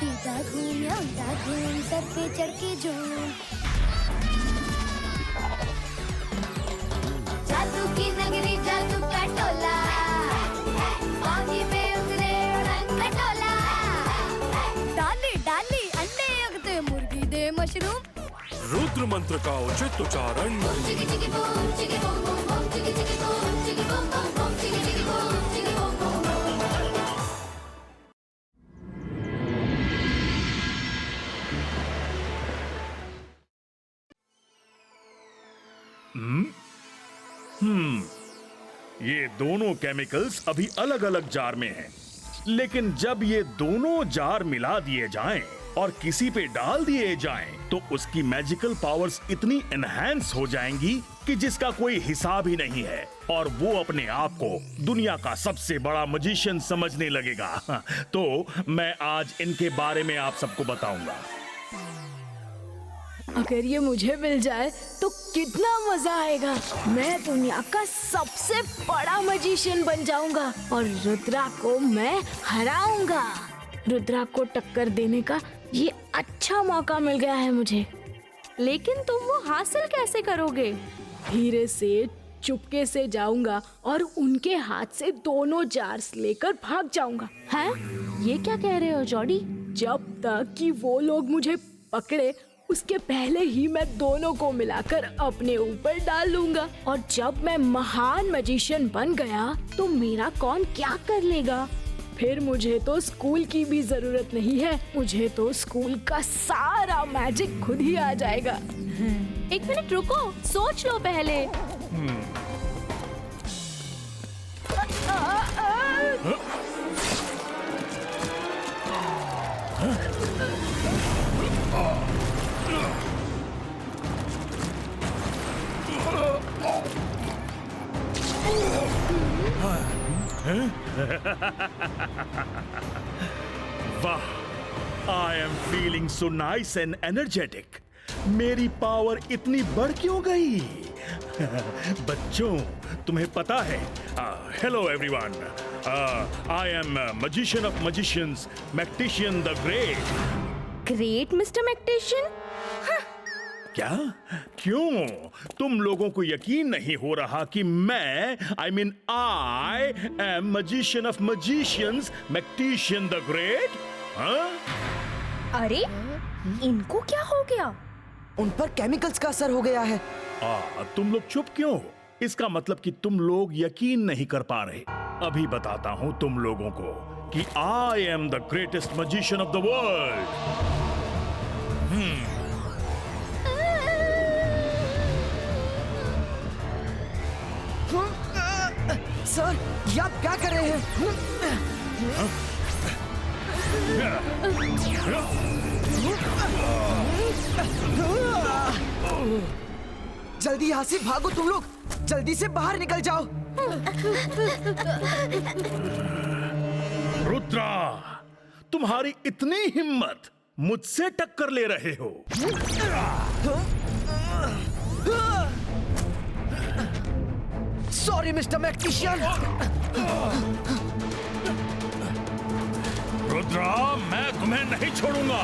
सीधा घूम या उल्टा घूम, सर पे चढ़ के झूम। जादू की नगरी, जादू का टोला, पानी पे उतरे उड़न खटोला। डाली डाली अंडे उगते, मुर्गी दे मशरूम। रुद्र मंत्र का उचित उच्चारण। चिकी चिकी बूम, चिकी बूम बूम बूम, चिकी चिकी बूम, चिकी बूम बूम बूम, चिकी चिकी बूम, चिकी बूम बूम बूम। ये दोनों केमिकल्स अभी अलग अलग जार में हैं, लेकिन जब ये दोनों जार मिला दिए जाएं और किसी पे डाल दिए जाएं, तो उसकी मैजिकल पावर्स इतनी एनहांस हो जाएंगी कि जिसका कोई हिसाब ही नहीं है, और वो अपने आप को दुनिया का सबसे बड़ा मैजिशियन समझने लगेगा। तो मैं आज इनके बारे में आप सबको बताऊंगा। अगर ये मुझे मिल जाए तो कितना मजा आएगा। मैं दुनिया का सबसे बड़ा मैजिशियन बन जाऊंगा और रुद्रा को मैं हराऊंगा। रुद्रा को टक्कर देने का ये अच्छा मौका मिल गया है मुझे। लेकिन तुम वो हासिल कैसे करोगे? धीरे से चुपके से जाऊंगा और उनके हाथ से दोनों जार्स लेकर भाग जाऊंगा। हैं? ये क्या कह रहे हो जॉडी? जब तक कि वो लोग मुझे पकड़े उसके पहले ही मैं दोनों को मिलाकर अपने ऊपर डाल लूंगा, और जब मैं महान मैजिशियन बन गया तो मेरा कौन क्या कर लेगा। फिर मुझे तो स्कूल की भी जरूरत नहीं है, मुझे तो स्कूल का सारा मैजिक खुद ही आ जाएगा। एक मिनट रुको, सोच लो पहले। वाह, I am feeling so nice and energetic. मेरी पावर इतनी बढ़ क्यों गई? बच्चों, तुम्हें पता है, hello everyone, I am magician of magicians, Mactician the great. Great mister Mactician? क्या? क्यों? तुम लोगों को यकीन नहीं हो रहा कि मैं, I am magician of magicians, Mactician the great? अरे इनको क्या हो गया? उन पर केमिकल्स का असर हो गया है। तुम लोग चुप क्यों? इसका मतलब कि तुम लोग यकीन नहीं कर पा रहे। अभी बताता हूं तुम लोगों को कि I am the greatest magician of the world. Sir, ये आप क्या कर रहे हैं? जल्दी यहाँ से भागो तुम लोग, जल्दी से बाहर निकल जाओ। रुद्रा, तुम्हारी इतनी हिम्मत, मुझसे टक्कर ले रहे हो? Sorry mister मैक्टिशियन। रुद्रा, मैं तुम्हें नहीं छोड़ूंगा।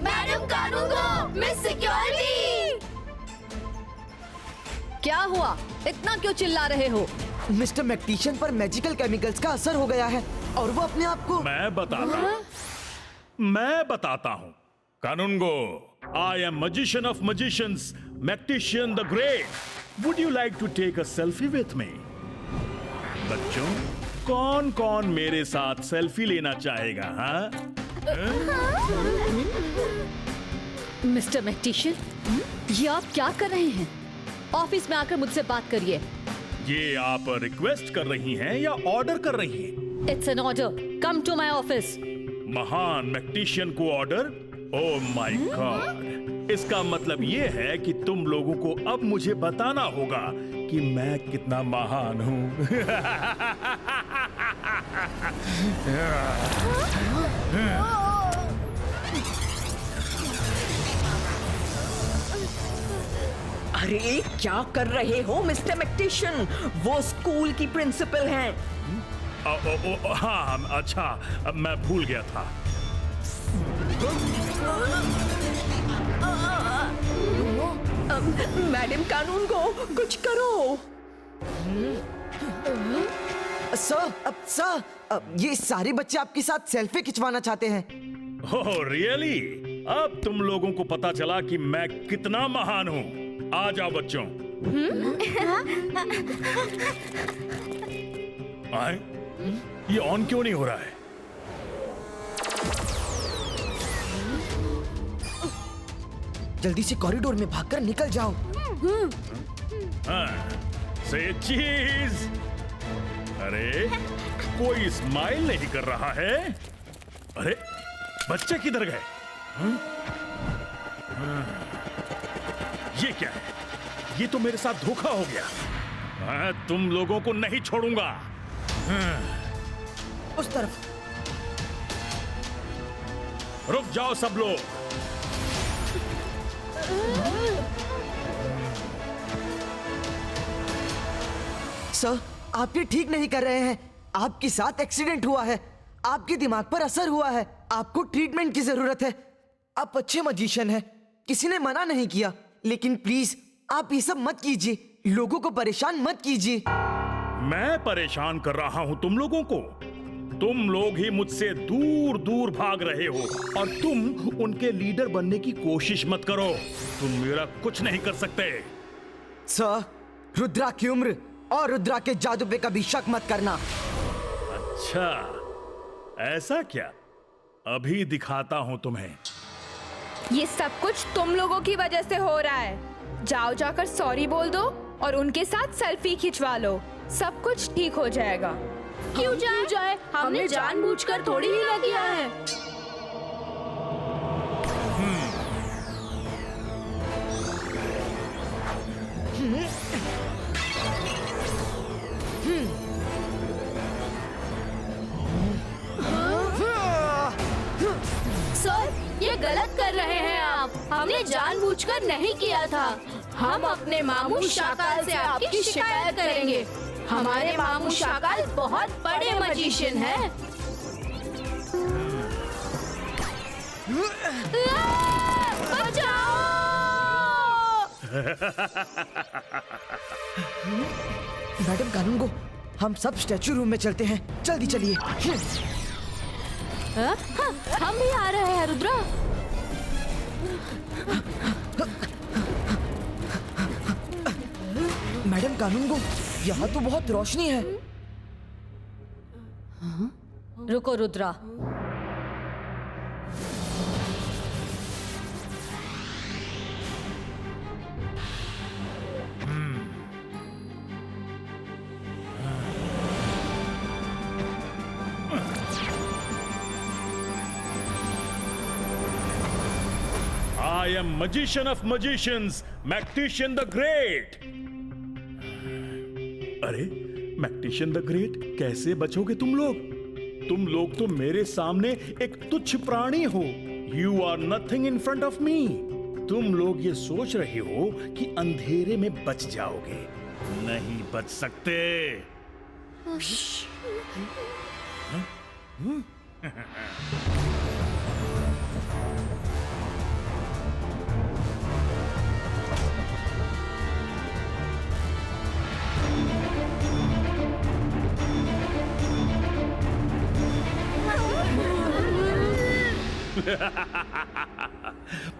Madam Kanoongo, miss security. क्या हुआ? इतना क्यों चिल्ला रहे हो? मिस्टर मैक्टिशियन पर मैजिकल केमिकल्स का असर हो गया है और वो अपने आप को। मैं बताता हूं। Kanungo, I am magician of magicians, Mactician the great. Would you like to take a selfie with me? बच्चों, कौन कौन मेरे साथ सेल्फी लेना चाहेगा? हाँ? मिस्टर मैक्टिशियन, ये आप क्या कर रहे हैं? ऑफिस में आकर मुझसे बात करिए। ये आप रिक्वेस्ट कर रही हैं या ऑर्डर कर रही हैं? It's an order, come to my office. महान मैक्टिशियन को ऑर्डर? ओह माय गॉड, इसका मतलब ये है कि तुम लोगों को अब मुझे बताना होगा कि मैं कितना महान हूं। अरे क्या कर रहे हो मिस्टर मैक्टिशियन? वो स्कूल की प्रिंसिपल हैं। हाँ अच्छा, मैं भूल गया था। मैडम कानून को कुछ करो। सर, ये सारे बच्चे आपके साथ सेल्फी खिंचवाना चाहते हैं। Oh really? अब तुम लोगों को पता चला कि मैं कितना महान हूँ। आ जाओ बच्चों। आए? ये ऑन क्यों नहीं हो रहा है? जल्दी से कॉरिडोर में भागकर निकल जाओ। से चीज। अरे कोई स्माइल नहीं कर रहा है। अरे बच्चे किधर गए? ये क्या है? ये तो मेरे साथ धोखा हो गया। मैं तुम लोगों को नहीं छोड़ूंगा। उस तरफ। रुक जाओ सब लोग। सर, आप ये ठीक नहीं कर रहे हैं। आपके साथ एक्सीडेंट हुआ है। आपके दिमाग पर असर हुआ है। आपको ट्रीटमेंट की जरूरत है। आप अच्छे मजिशियन हैं, किसी ने मना नहीं किया, लेकिन प्लीज आप ये सब मत कीजिए। लोगों को परेशान मत कीजिए। मैं परेशान कर रहा हूं तुम लोगों को? तुम लोग ही मुझसे दूर दूर भाग रहे हो और तुम उनके लीडर बनने की कोशिश मत करो। तुम मेरा कुछ नहीं कर सकते। सर, रुद्रा की उम्र और रुद्रा के जादू पे कभी शक मत करना। अच्छा, ऐसा क्या? अभी दिखाता हूं तुम्हें। ये सब कुछ तुम लोगों की वजह से हो रहा है। जाओ जाकर सॉरी बोल दो और उनके साथ सेल्फी खिंचवा लो। सब कुछ ठीक हो जाएगा। क्यों जाए? हमने जानबूझकर थोड़ी ही ना किया है। सर, ये गलत कर रहे हैं आप। हमने जानबूझकर नहीं किया था। हम अपने मामू शाकाल से आपकी शिकायत करेंगे। हमारे मामू शाकाल बहुत बड़े मजिशियन हैं। बचाओ! मैडम कानून को, हम सब स्टैचू रूम में चलते हैं। जल्दी चलिए। हम भी आ रहे हैं रुद्रा। मैडम कानून को, यहाँ तो बहुत रोशनी है। रुको Rudra. I am magician of magicians, Mactician the Great. अरे मैक्टिशियन द ग्रेट, कैसे बचोगे तुम लोग? तुम लोग तो मेरे सामने एक तुच्छ प्राणी हो। You are nothing in front of me. तुम लोग ये सोच रहे हो कि अंधेरे में बच जाओगे। नहीं बच सकते।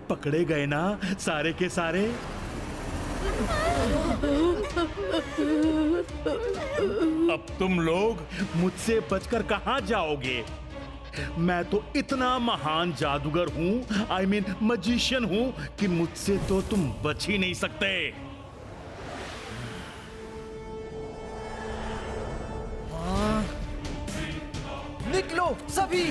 पकड़े गए ना सारे के सारे। अब तुम लोग मुझसे बचकर कहां जाओगे? मैं तो इतना महान जादूगर हूं, आई मीन मजिशियन हूं, कि मुझसे तो तुम बच ही नहीं सकते। निकलो सभी।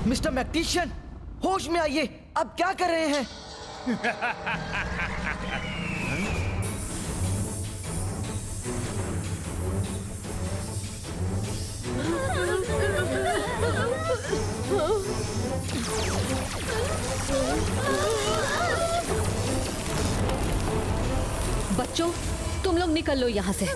मिस्टर मैक्टिशियन, होश में आइए। अब क्या कर रहे हैं? बच्चों, तुम लोग निकल लो यहाँ से।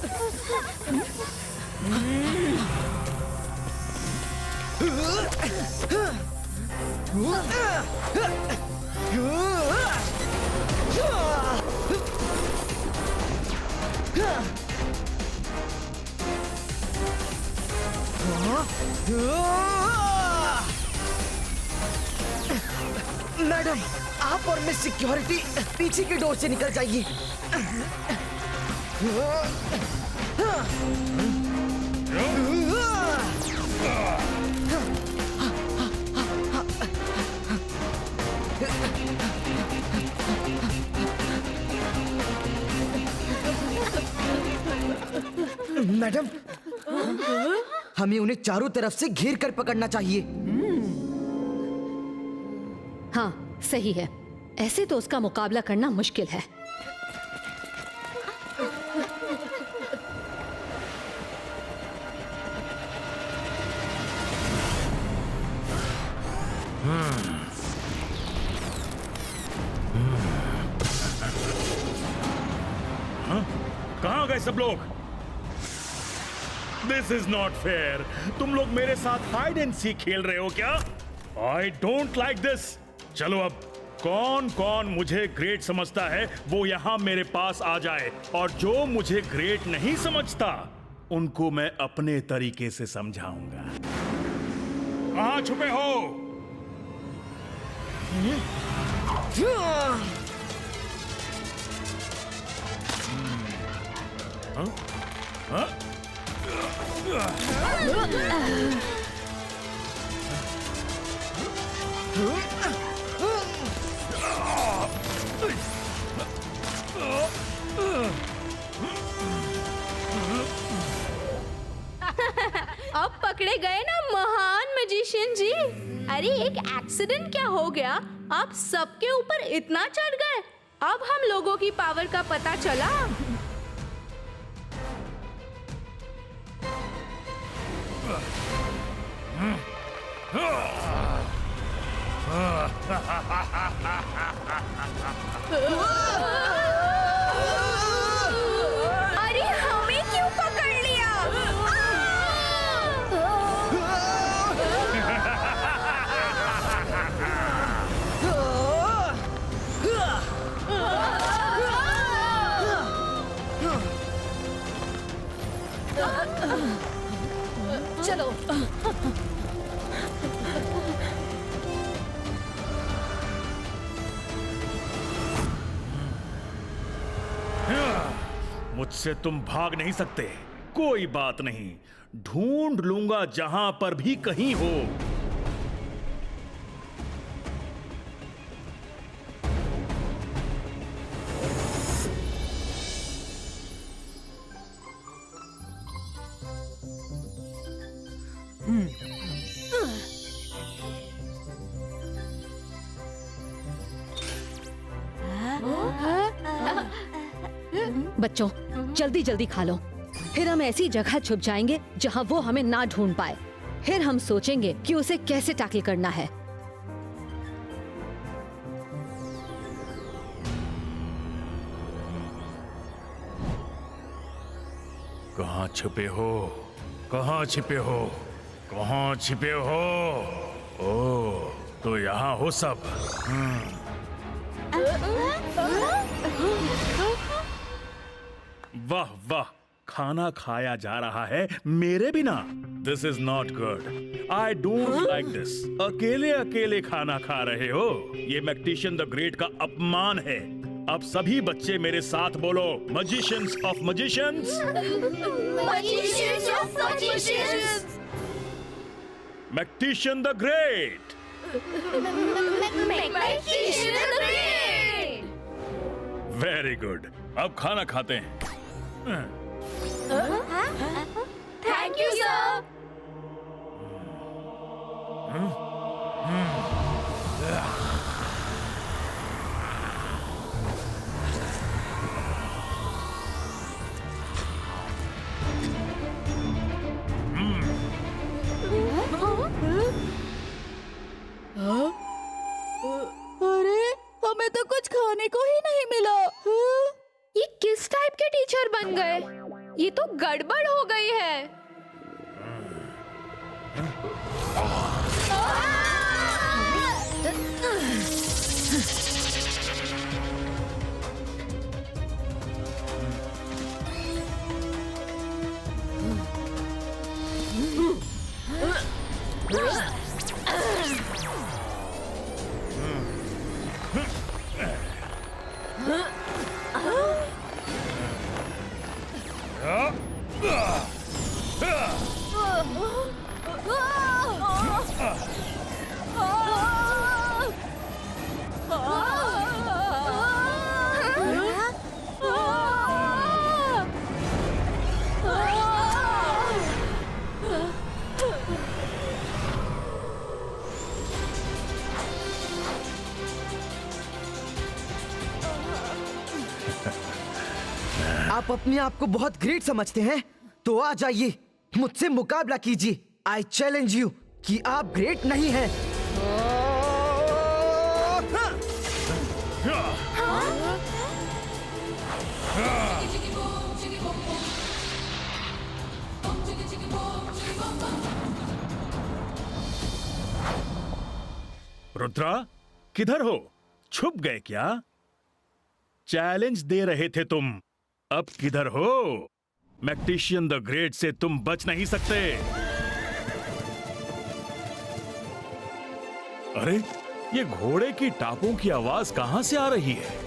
मैडम, आप और मिस सिक्योरिटी पीछे के डोर से निकल जाइए। मैडम, हमें उन्हें चारों तरफ से घेर कर पकड़ना चाहिए। हाँ, सही है। ऐसे तो उसका मुकाबला करना मुश्किल है। कहाँ गए सब लोग? This is not fair. तुम लोग मेरे साथ हाइड एंड सीक खेल रहे हो क्या? I don't like this. चलो अब कौन कौन मुझे ग्रेट समझता है वो यहां मेरे पास आ जाए, और जो मुझे ग्रेट नहीं समझता उनको मैं अपने तरीके से समझाऊंगा। कहां छुपे हो? अब पकड़े गए ना महान मैजिशियन जी। अरे एक एक्सीडेंट क्या हो गया, आप सबके ऊपर इतना चढ़ गए। अब हम लोगों की पावर का पता चला। अरे हमें क्यों पकड़ लिया? चलो। मुझसे तुम भाग नहीं सकते। कोई बात नहीं, ढूंढ लूंगा जहां पर भी कहीं हो। बच्चों, जल्दी जल्दी खा लो। फिर हम ऐसी जगह छुप जाएंगे जहां वो हमें ना ढूंढ पाए। फिर हम सोचेंगे कि उसे कैसे टैकल करना है। कहाँ छुपे हो? कहाँ छिपे हो? कहाँ छिपे हो? ओ, तो यहाँ हो सब। वाह वाह, खाना खाया जा रहा है मेरे बिना। This is not good. I don't like this. अकेले अकेले खाना खा रहे हो। ये मैक्टिशियन द ग्रेट का अपमान है। अब सभी बच्चे मेरे साथ बोलो, magicians of magicians, Magicians of magicians. Magtician the great. Magician the Great. Very good, अब खाना खाते हैं। Thank you, sir. अरे हमें तो कुछ खाने को ही नहीं मिला। ये किस टाइप के टीचर बन गए? ये तो गड़बड़ हो गई है। आप अपने आप को बहुत ग्रेट समझते हैं, तो आ जाइए मुझसे मुकाबला कीजिए। आई चैलेंज यू कि आप ग्रेट नहीं हैं। रुद्रा, किधर हो? छुप गए क्या? चैलेंज दे रहे थे तुम, अब किधर हो? मैग्टिशियन द ग्रेट से तुम बच नहीं सकते। अरे, ये घोड़े की टापों की आवाज कहां से आ रही है?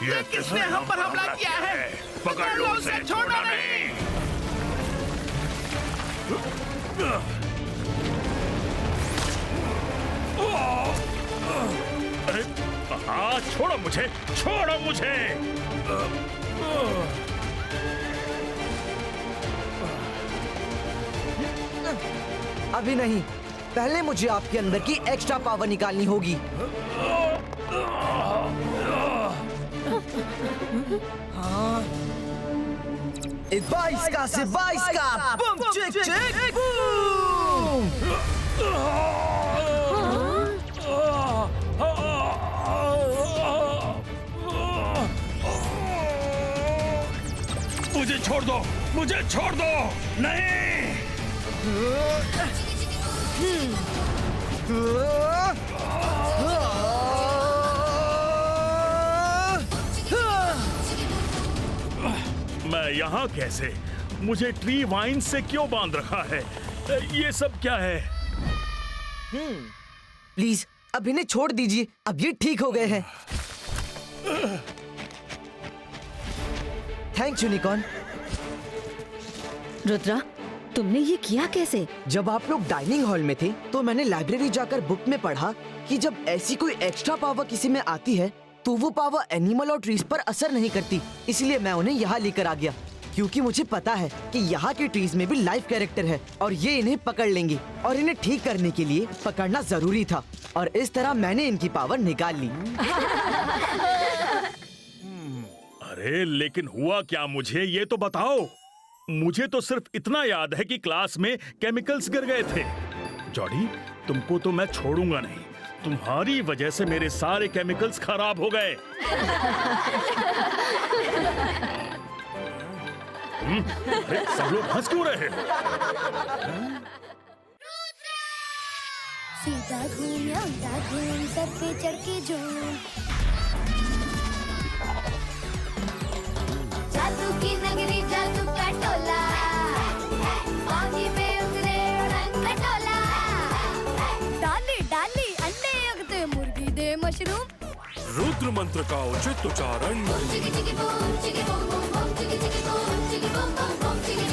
ये किसने हम पर हमला किया है? पकड़ लो उसे, छोड़ना नहीं। अरे, हाँ, छोड़ो मुझे, छोड़ो मुझे। अभी नहीं, पहले मुझे आपके अंदर की एक्स्ट्रा पावर निकालनी होगी। हाँ। 22 का से 22 का बम चिक चिक बूम। मुझे छोड़ दो, मुझे छोड़ दो। नहीं। मैं यहाँ कैसे? मुझे ट्री वाइन से क्यों बांध रखा है? ये सब क्या है? प्लीज अब इन्हें छोड़ दीजिए, अब ये ठीक हो गए हैं। Thanks unicorn. रुद्रा, तुमने ये किया कैसे? जब आप लोग डाइनिंग हॉल में थे तो मैंने लाइब्रेरी जाकर बुक में पढ़ा कि जब ऐसी कोई एक्स्ट्रा पावर किसी में आती है तो वो पावर एनिमल और ट्रीज पर असर नहीं करती, इसलिए मैं उन्हें यहाँ लेकर आ गया। क्योंकि मुझे पता है कि यहाँ के ट्रीज में भी लाइव कैरेक्टर है और ये इन्हें पकड़ लेंगे और इन्हें ठीक करने के लिए पकड़ना जरूरी था और इस तरह मैंने इनकी पावर निकाल ली। अरे लेकिन हुआ क्या, मुझे ये तो बताओ। मुझे तो सिर्फ इतना याद है कि क्लास में केमिकल्स गिर गए थे। जॉडी, तुमको तो मैं छोड़ूंगा नहीं। तुम्हारी वजह से मेरे सारे केमिकल्स खराब हो गए। अरे सब लोग हंस क्यों रहे हैं? सीधा घूम या उल्टा घूम, सर पे चढ़ के झूम। जादू की नगरी, जादू का टोला, पानी पे उतरे उड़न खटोला। डाली डाली अंडे उगते, मुर्गी दे मशरूम। रुद्र मंत्र का उचित उच्चारण। चिकी चिकी बूम, चिकी बूम बूम बूम, चिकी चिकी बूम, चिकी बूम बूम बूम, चिकी